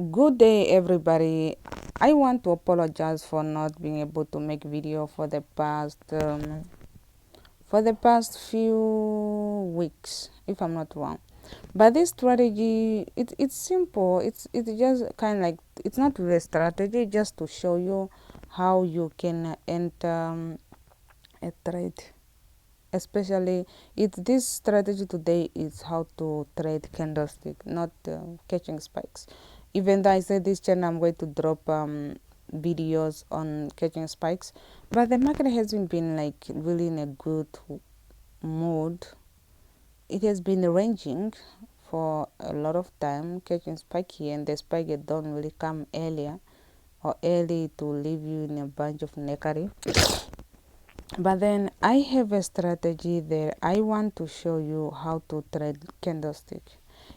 Good day, everybody. I want to apologize for not being able to make video for the past few weeks, if I'm not wrong. But this strategy, it's simple. It's just kind of like, it's not really a strategy, just to show you how you can enter a trade. Especially, this strategy today is how to trade candlestick, not catching spikes. Even though I said this channel I'm going to drop videos on catching spikes, but the market hasn't been like really in a good mood. It has been ranging for a lot of time, catching spike here, and the spike don't really come earlier or early to leave you in a bunch of negative. But then I have a strategy there. I want to show you how to trade candlestick.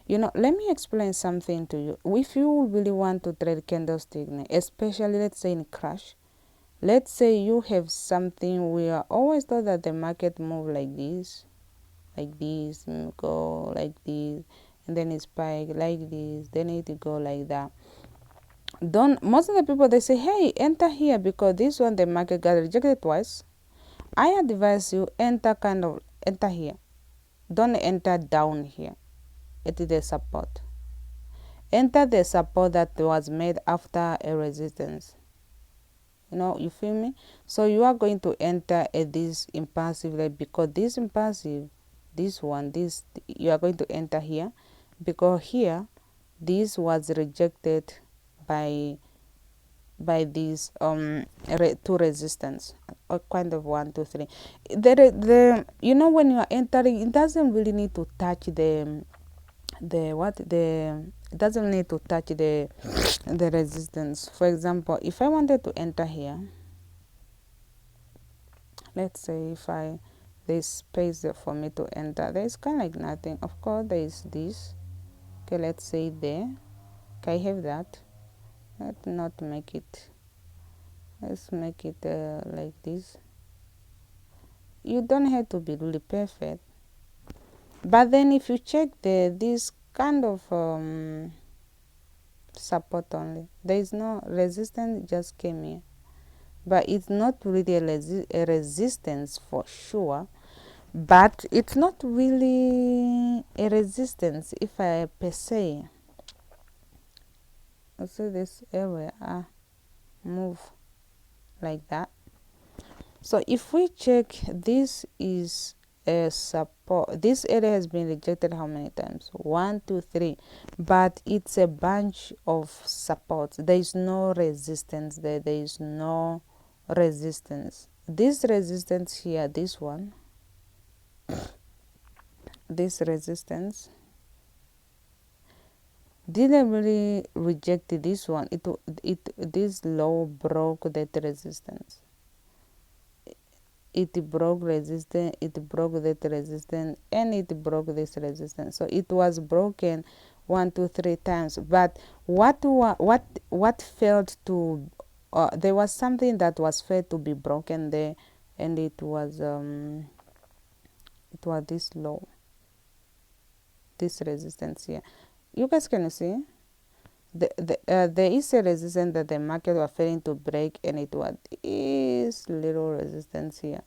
Let me explain something to you. If you really want to trade candlestick, especially let's say in crash, let's say you have something, we are always thought that the market move like this, go like this, and then it spike like this, then it go like that. Don't Most of the people, they say, hey, enter here, because this one the market got rejected twice. I advise you enter here. Don't enter down here. It is the support. Enter the support that was made after a resistance. You feel me? So you are going to enter at this impulsive rate, because this impulsive, this you are going to enter here, because here this was rejected by these two resistance, or kind of 1 2 3. When you are entering, it doesn't really need to touch it doesn't need to touch the resistance. For example, if I wanted to enter here, let's say if there's space there for me to enter, there's kind of like nothing. Of course there is this. Okay, let's say there. Okay, I have that. Let's not make it, let's make it like this. You don't have to be really perfect, but then if you check this kind of support only, there is no resistance, just came here, but it's not really a resistance for sure, but it's not really a resistance if I per se. So this area move like that. So if we check, this is a support. This area has been rejected how many times? 1 2 3, but it's a bunch of supports. There is no resistance there. There is no resistance. This resistance here, this one, this resistance didn't really reject this one. This low broke that resistance. It broke resistance, it broke that resistance, and it broke this resistance. So it was broken 1 2 3 times. But what failed to there was something that was failed to be broken there, and it was this low, this resistance here. You guys can see there is a resistance that the market was failing to break, and it was this little resistance here.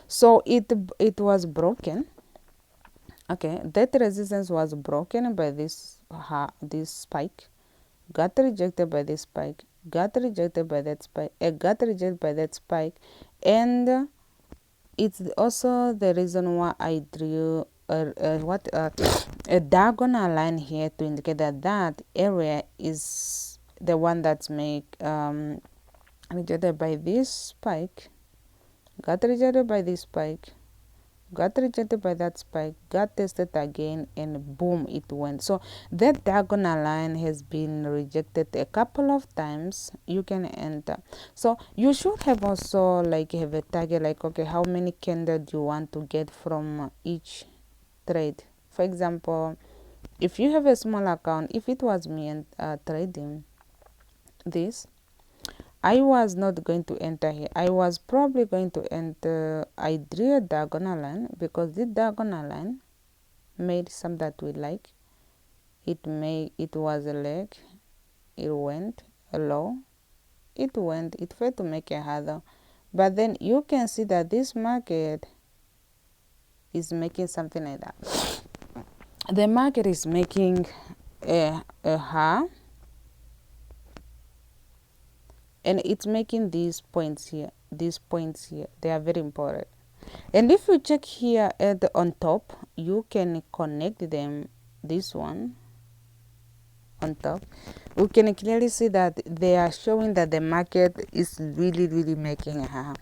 So it was broken. Okay, that resistance was broken by this spike, got rejected by this spike, got rejected by that spike, got rejected by that spike, and it's also the reason why I drew a diagonal line here to indicate that that area is the one that's rejected by this spike, got rejected by this spike, got rejected by that spike, got tested again, and boom, it went. So that diagonal line has been rejected a couple of times. You can enter. So you should have also have a target, like, okay, how many candles do you want to get from each trade? For example, if you have a small account, if it was me and trading this, I was not going to enter here. I was probably going to enter, I drew a diagonal line, because this diagonal line made some that we like. it was a leg, it went low, it failed to make a hurdle. But then you can see that this market is making something like that. The market is making a high, and it's making these points here. They are very important. And if you check here at on top, you can connect them. This one on top, we can clearly see that they are showing that the market is really making a high.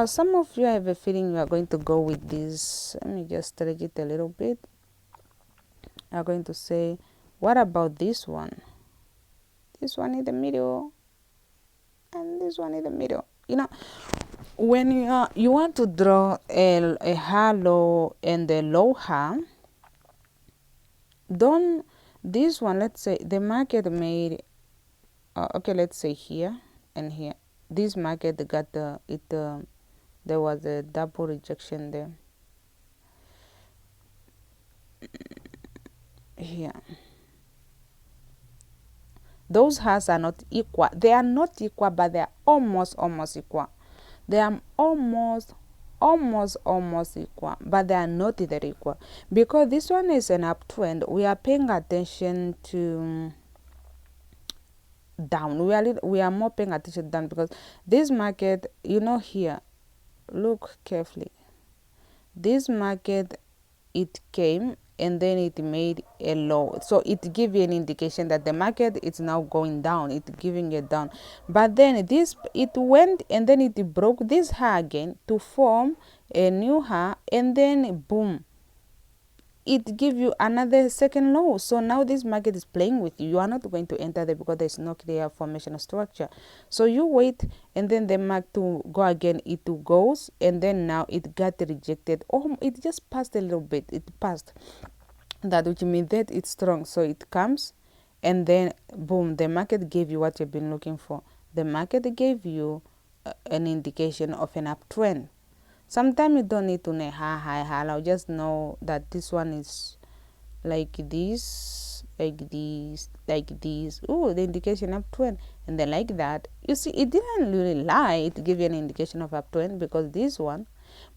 Some of you, I have a feeling you are going to go with this. Let me just stretch it a little bit. You are going to say, what about this one? This one in the middle, and this one in the middle. When you want to draw a high low and a low high, don't this one, let's say the market made okay, let's say here and here, this market got there was a double rejection there here. Those highs are not equal. They are not equal, but they are almost equal. They are almost equal, but they are not either equal, because this one is an uptrend. We are paying attention to down. We are more paying attention down, because this market, here, look carefully. This market, it came and then it made a low, so it gives you an indication that the market is now going down. It's giving it down, but then it went and then it broke this high again to form a new high, and then boom, it give you another second low. So now this market is playing with you. You are not going to enter there because there's no clear formation structure. So you wait, and then the market to go again, it goes, and then now it got rejected. Oh, it just passed a little bit. It passed that, which means that it's strong. So it comes, and then boom, the market gave you what you've been looking for. The market gave you an indication of an uptrend. Sometimes you don't need to know high. I'll just know that this one is like this, like this, like this. Oh, the indication uptrend, and then like that. You see, it didn't really lie. It gave you an indication of uptrend, because this one,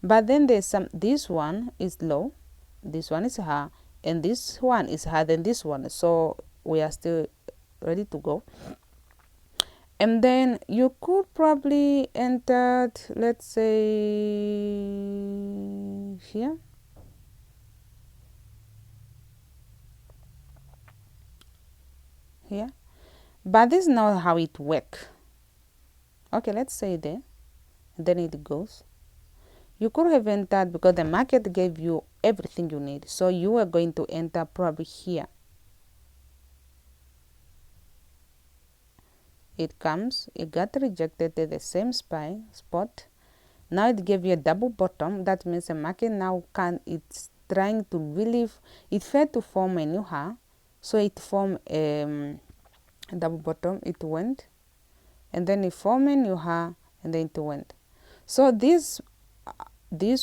but then there's some. This one is low, this one is high, and this one is higher than this one. So we are still ready to go. And then you could probably enter, let's say here. Here. But this is not how it works. Okay, let's say there. And then it goes. You could have entered because the market gave you everything you need. So you are going to enter probably here. It comes, it got rejected at the same spot. Now it gave you a double bottom. That means the market now it's trying to relieve. It failed to form a new high, so it formed a double bottom. It went, and then it formed a new high, and then it went. So this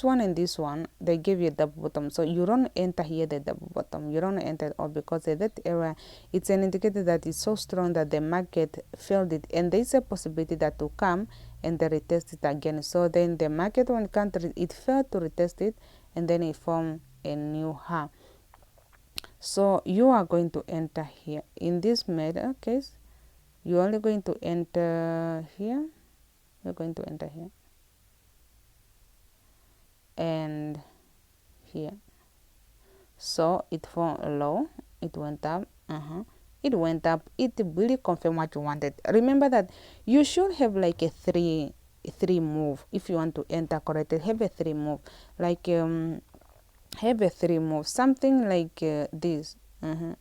one and this one, they give you a double bottom. So you don't enter here the double bottom. You don't enter it all, because at that area, it's an indicator that is so strong that the market failed it, and there is a possibility that to come and they retest it again. So then the market, when it failed to retest it, and then it formed a new high. So you are going to enter here in this middle case. You're only going to enter here. You're going to enter here and here. So it formed a low, it went up, it went up, it really confirmed what you wanted. Remember that you should have like a three move. If you want to enter correctly, have a three move, like have a three move, something like this. Then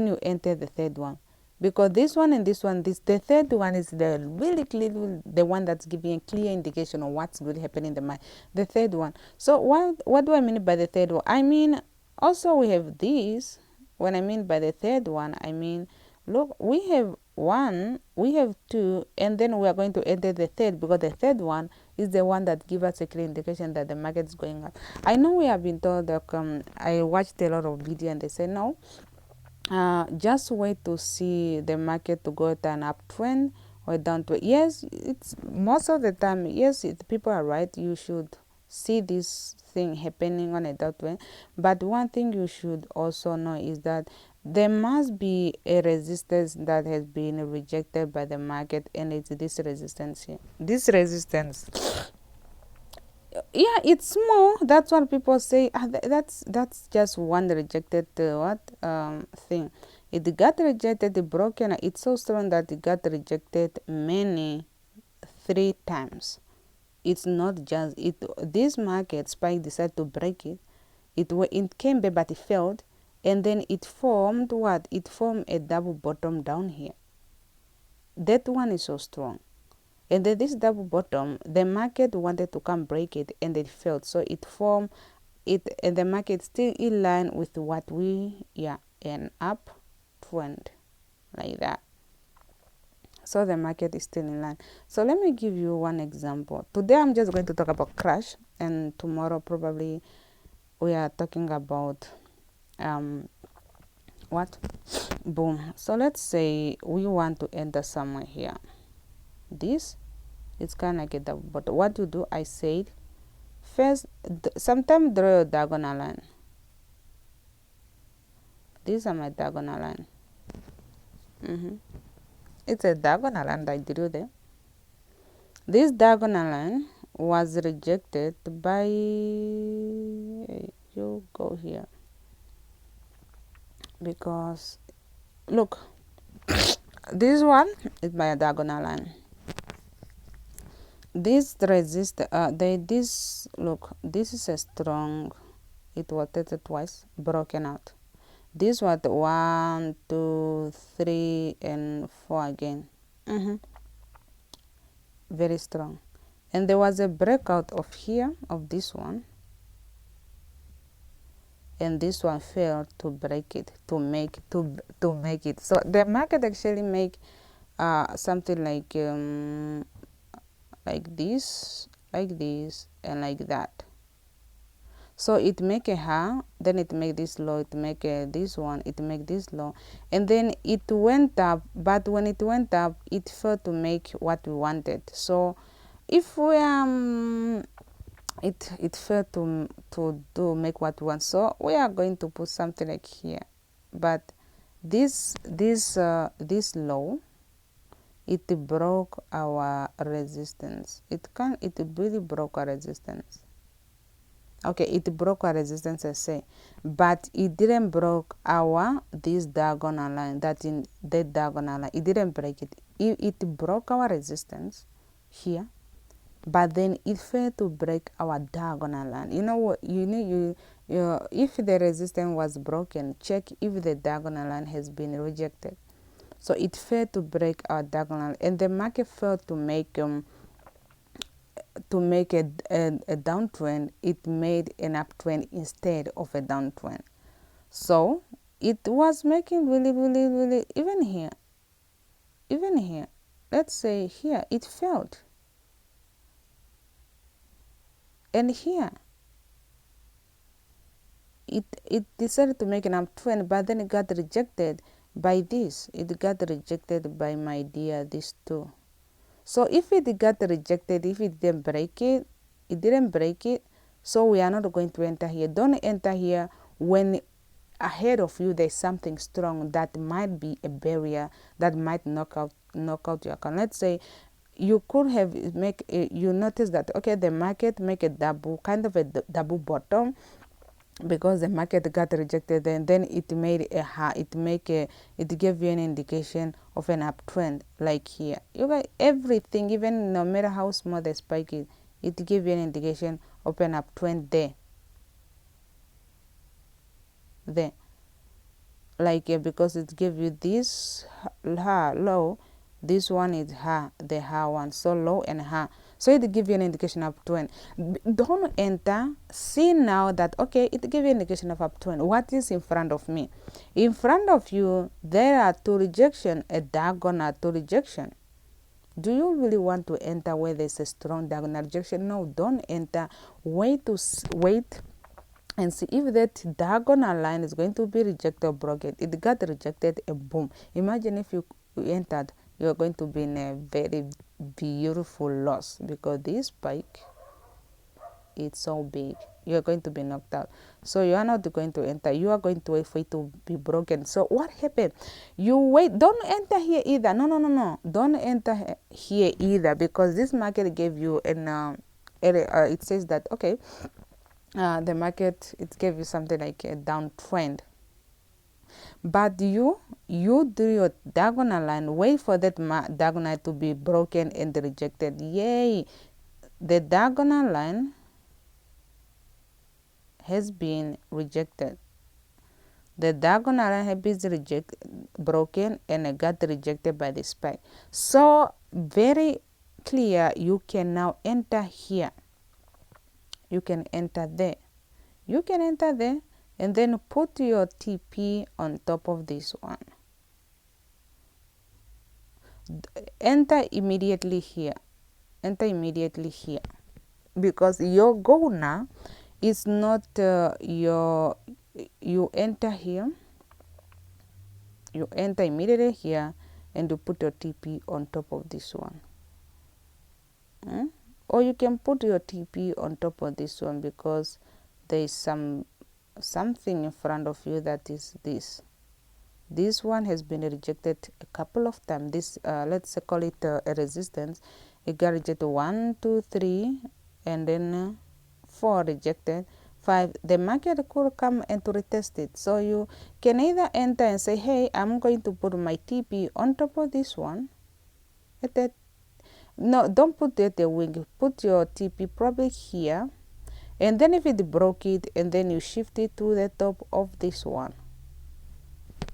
you enter the third one, because this one and this one, the third one is the really clear, the one that's giving a clear indication of what's really happening in the mind. The third one. So what do I mean by the third one? I mean, also we have this. When I mean by the third one, I mean, look, we have one, we have two, and then we are going to enter the third, because the third one is the one that give us a clear indication that the market is going up. I know we have been told that I watched a lot of video and they say no, just wait to see the market to go to an uptrend or downtrend. Yes, it's most of the time, yes, people are right. You should see this thing happening on a downtrend. But one thing you should also know is that there must be a resistance that has been rejected by the market, and it's this resistance here. This resistance, yeah, it's small. That's what people say. That's just one rejected thing. It got rejected, it broken. It's so strong that it got rejected many 3 times. It's not just it. This market spike decided to break it. It came back, but it failed, and then it formed what? It formed a double bottom down here. That one is so strong. And then this double bottom, the market wanted to come break it, and it failed. So it formed it, and the market still in line with what an uptrend, like that. So the market is still in line. So let me give you one example. Today I'm just going to talk about crash, and tomorrow probably we are talking about what? Boom. So let's say we want to enter somewhere here. This, it's kind of like a double bottom. What to do? I said first, sometimes draw a diagonal line. These are my diagonal line. It's a diagonal line that I drew there. This diagonal line was rejected by, you go here, because look, this one is my diagonal line. This resist this, look, this is a strong, it was tested twice, broken out. This was 1, 2, 3 and 4 again. Very strong. And there was a breakout of here, of this one, and this one failed to break it, to make it. So the market actually make something like this, and like that. So it make a high, then it make this low, it make this one, it make this low, and then it went up. But when it went up, it failed to make what we wanted. So if we it failed to make what we want. So we are going to put something like here. But this low, it broke our resistance. It really broke our resistance. Okay, it broke our resistance, I say, but it didn't broke this diagonal line. That in that diagonal line, it didn't break it. It broke our resistance here, but then it failed to break our diagonal line. You know what? If the resistance was broken, check if the diagonal line has been rejected. So it failed to break our diagonal, and the market failed to make a downtrend. It made an uptrend instead of a downtrend. So it was making really even here, let's say here, it failed, and here it decided to make an uptrend, but then it got rejected by this. It got rejected by, my dear, this too. So if it got rejected, if it didn't break it, so we are not going to enter here. Don't enter here when ahead of you there's something strong that might be a barrier that might knock out your account. Let's say you could have you notice that, okay, the market make a double bottom, because the market got rejected, and then it made a high, it gave you an indication of an uptrend, like here. You got everything, even no matter how small the spike is, it gave you an indication of an uptrend there, like because it gave you this high, low, this one is high, the high one, so low and high. So it gives you an indication of uptrend. Don't enter. See now that, okay, it gives you an indication of uptrend. What is in front of me? In front of you, there are two rejection, a diagonal two rejection. Do you really want to enter where there's a strong diagonal rejection? No, don't enter. Wait and see if that diagonal line is going to be rejected or broken. It got rejected and boom. Imagine if you entered, you're going to be in a very beautiful loss because this spike, it's so big, you're going to be knocked out. So you are not going to enter, you are going to wait for it to be broken. So what happened? You wait, don't enter here either. No, don't enter here either, because this market gave you an it says that okay, the market, it gave you something like a downtrend, but you do your diagonal line, wait for that diagonal to be broken and rejected. Yay, the diagonal line has been rejected. The diagonal line has been broken and it got rejected by the spike. So very clear, you can now enter here. You can enter there. You can enter there and then put your TP on top of this one. Enter immediately here. Enter immediately here. Because your goal now is not you enter here, you enter immediately here and you put your TP on top of this one. Or you can put your TP on top of this one because there is something in front of you that is this one has been rejected a couple of times. This let's call it a resistance. It got rejected 1 2 3 and then 4 rejected, 5. The market could come and to retest it. So you can either enter and say, hey, I'm going to put my TP on top of this one. No, don't put it the wing. Put your TP probably here, and then if it broke it, and then you shift it to the top of this one,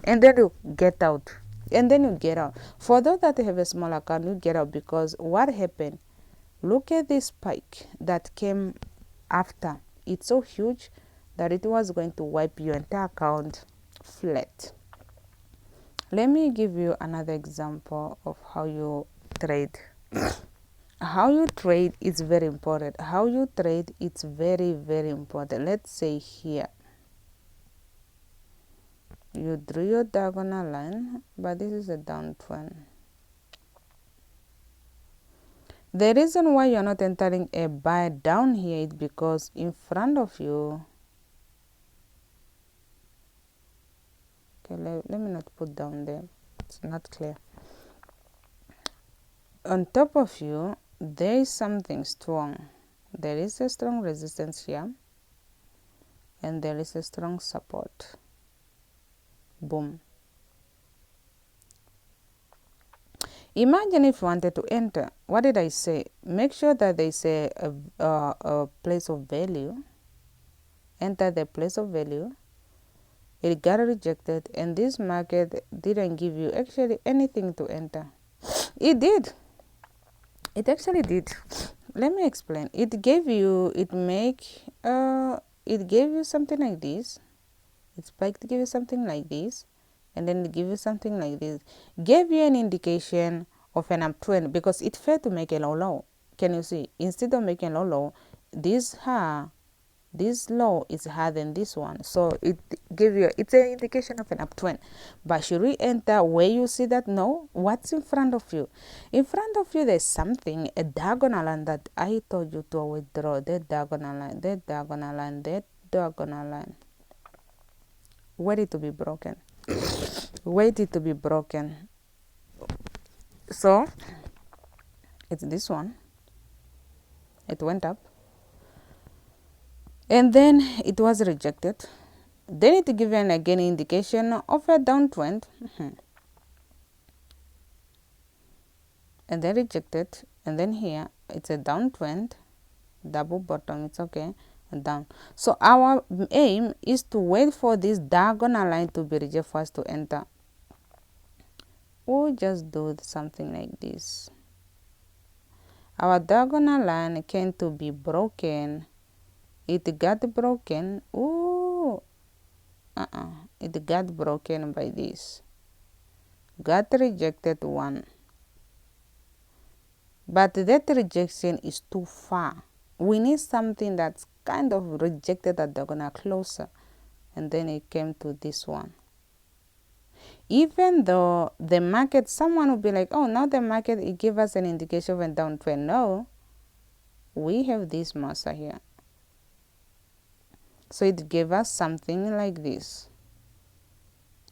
and then you get out, and then you get out. For those that have a small account, you get out because what happened? Look at this spike that came after. It's so huge that it was going to wipe your entire account flat. Let me give you another example of how you trade. How you trade is very important. How you trade, it's very, very important. Let's say here you drew your diagonal line, but this is a downtrend. The reason why you're not entering a buy down here is because in front of you, okay, let me not put down there, it's not clear. On top of you, there is something strong. There is a strong resistance here, and there is a strong support. Boom. Imagine if you wanted to enter. What did I say? Make sure that there is a place of value. Enter the place of value. It got rejected, and this market didn't give you actually anything to enter. It did. It actually did. Let me explain. It gave you, it gave you something like this. It spiked to give you something like this, and then it give you something like this. Gave you an indication of an uptrend because it failed to make a low. Can you see? Instead of making a low, this low is higher than this one, so it give you, it's an indication of an uptrend. But should we enter where you see that? No. What's in front of you? In front of you there's something, a diagonal line that I told you to withdraw. That diagonal line, that diagonal line, that diagonal line, ready to be broken. Waited to be broken. So it's this one. It went up and then it was rejected. Then it given again indication of a downtrend, and then rejected, and then here it's a downtrend, double bottom, it's okay, and down. So our aim is to wait for this diagonal line to be rejected for us to enter. We'll just do something like this. Our diagonal line came to be broken. It got broken. It got broken by this. Got rejected one. but that rejection is too far. We need something that's kind of rejected at diagonal closer, and then it came to this one. Even though the market, someone will be like, oh, now the market, it gave us an indication of a downtrend. No, we have this muscle here, so it gave us something like this.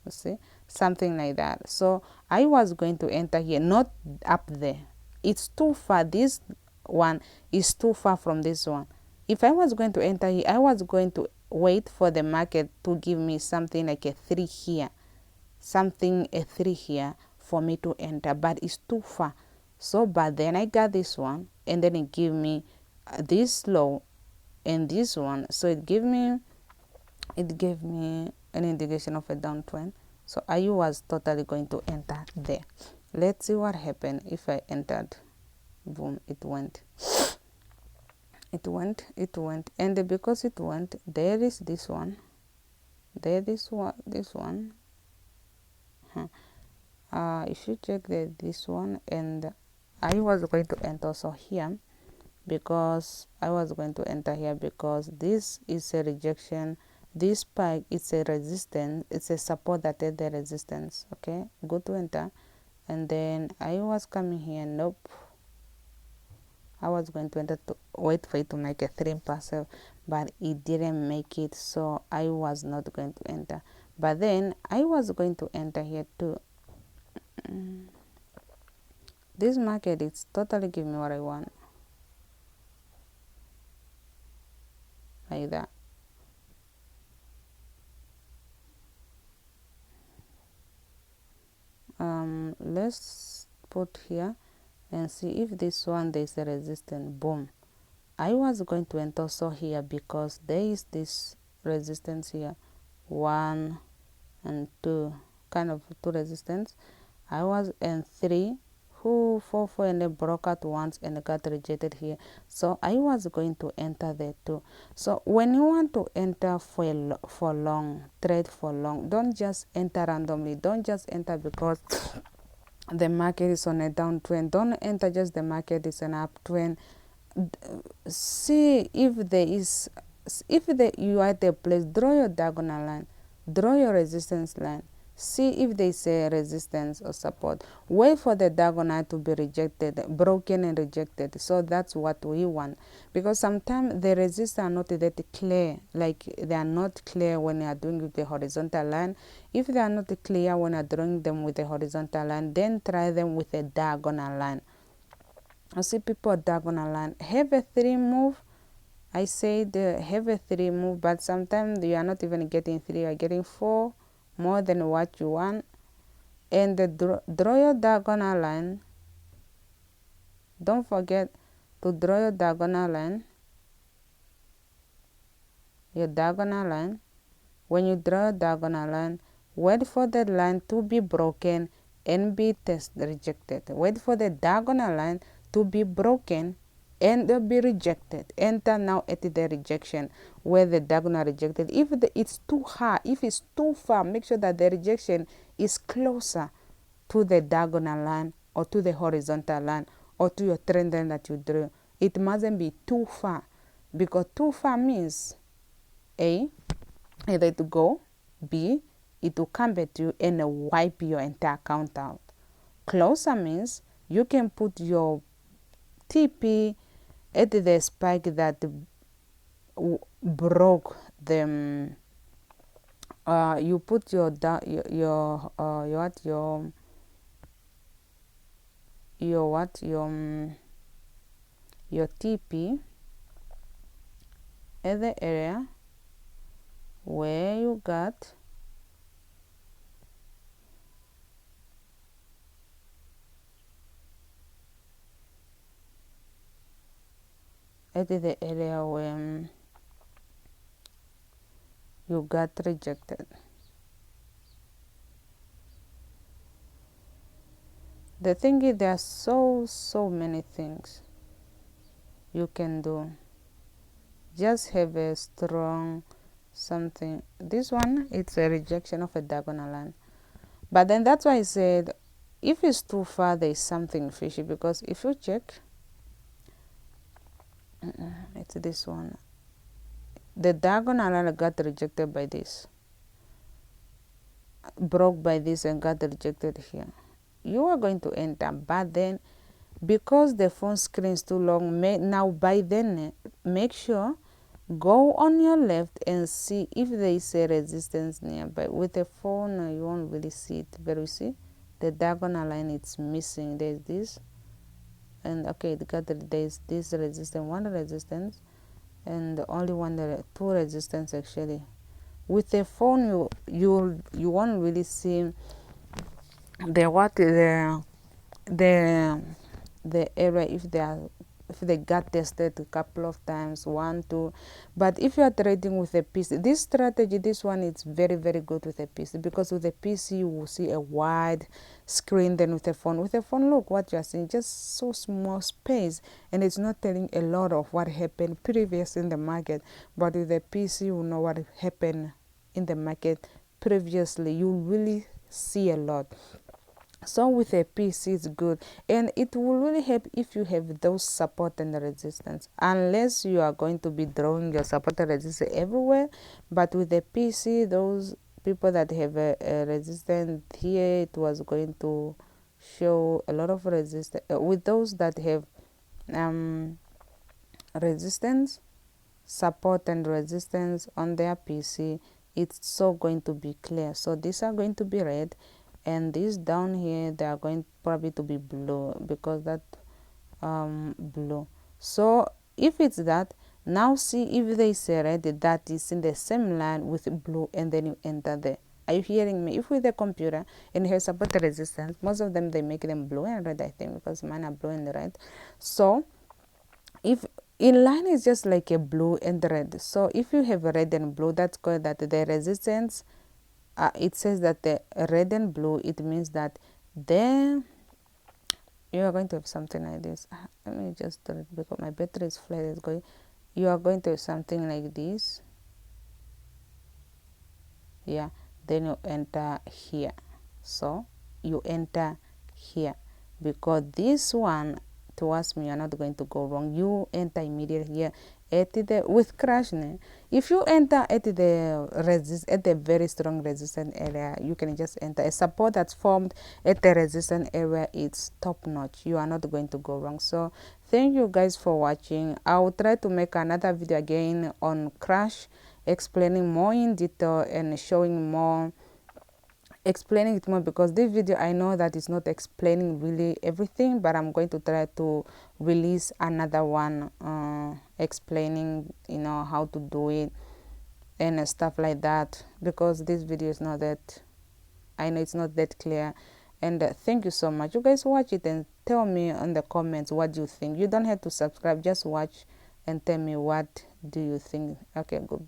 You see, something like that. So I was going to enter here, not up there. It's too far. This one is too far from this one. If I was going to enter here, I was going to wait for the market to give me something like a 3 here, a 3 here for me to enter, but it's too far. So but then I got this one, and then it gave me this low and this one, so it gave me an indication of a downtrend. So I was totally going to enter there. Let's see what happened if I entered. Boom, it went, and because it went, there is this one, this one. If you check this one, and I was going to enter also here, because I was going to enter here because this is a rejection, this spike is a resistance, it's a support that is the resistance. Okay, go to enter, and then I was coming here. Nope, I was going to enter to wait for it to make a 3 passive, but it didn't make it, so I was not going to enter. But then I was going to enter here too. This market is totally giving me what I want, like that. Let's put here and see if this one there is a resistance. Boom, I was going to enter also here because there is this resistance here, 1 and 2, kind of 2 resistance. I was in 3, 4, 4, and it broke out once and got rejected here, so I was going to enter there too. So when you want to enter for long trade, for long, don't just enter randomly. Don't just enter because the market is on a downtrend. Don't enter just the market is an uptrend. See if there is, you are at a place, draw your diagonal line, draw your resistance line, see if there is a resistance or support. Wait for the diagonal to be rejected, broken and rejected. So that's what we want, because sometimes the resistance are not that clear, like they are not clear when you are doing with the horizontal line. If they are not clear when you are drawing them with a horizontal line, then try them with a diagonal line. I see people diagonal line have a 3 move. I say they have a 3 move, but sometimes you are not even getting 3, you are getting 4, more than what you want. And draw your diagonal line. Don't forget to draw your diagonal line. When you draw a diagonal line, wait for the line to be broken and be rejected. Wait for the diagonal line to be broken and be rejected. Enter now at the rejection where the diagonal rejected. If it's too high, if it's too far, make sure that the rejection is closer to the diagonal line or to the horizontal line or to your trend line that you drew. It mustn't be too far, because too far means A, either to go, B, it will come back to you and wipe your entire account out. Closer means you can put your TP at the spike that broke them. You put your TP at the area where you got where you got rejected. The thing is, there are so many things you can do. Just have a strong something. This one, it's a rejection of a diagonal line. But then that's why I said if it's too far, there is something fishy, because if you check, It's this one. The diagonal got rejected by this, broke by this, and got rejected here. You are going to enter, but then because the phone screen is too long, now by then make sure go on your left and see if there is a resistance nearby. With a phone you won't really see it, but you see the diagonal line, it's missing. There's this, and okay, there's this resistance, one resistance, and the only one, two resistance actually. With a phone you won't really see the what the the area, if they got tested a couple of times, one, two. But if you are trading with a PC, this strategy, this one, is very, very good with a PC, because with a PC you will see a wide screen than with a phone. With a phone, look what you are seeing, just so small space, and it's not telling a lot of what happened previous in the market. But with a PC, you know what happened in the market previously. You really see a lot. So with a PC it's good, and it will really help if you have those support and resistance, unless you are going to be drawing your support and resistance everywhere. But with the PC, those people that have a resistance here, it was going to show a lot of resistance. With those that have resistance, support and resistance on their PC, it's so going to be clear. So these are going to be red, and these down here, they are going probably to be blue, because that blue. So if it's that, now see if they say red, that is in the same line with blue, and then you enter there. Are you hearing me? If with the computer and you have support resistance, most of them they make them blue and red, I think, because mine are blue and red. So if in line is just like a blue and red, so if you have red and blue, that's called that the resistance, it says that the red and blue, it means that then you are going to have something like this. Let me just do it because my battery is flat. It's going. You are going to have something like this. Yeah. Then you enter here. So you enter here, because this one, towards me, you're not going to go wrong. You enter immediately here at the with crash. If you enter at the very strong resistance area, you can just enter a support that's formed at the resistance area. It's top notch. You are not going to go wrong. So thank you guys for watching. I will try to make another video again on crash, explaining more in detail and showing more, explaining it more, because this video I know that it's not explaining really everything, but I'm going to try to release another one explaining, how to do it and stuff like that, because this video is not that, I know it's not that clear. And thank you so much. You guys watch it and tell me in the comments what you think. You don't have to subscribe, just watch and tell me what do you think. Okay, goodbye.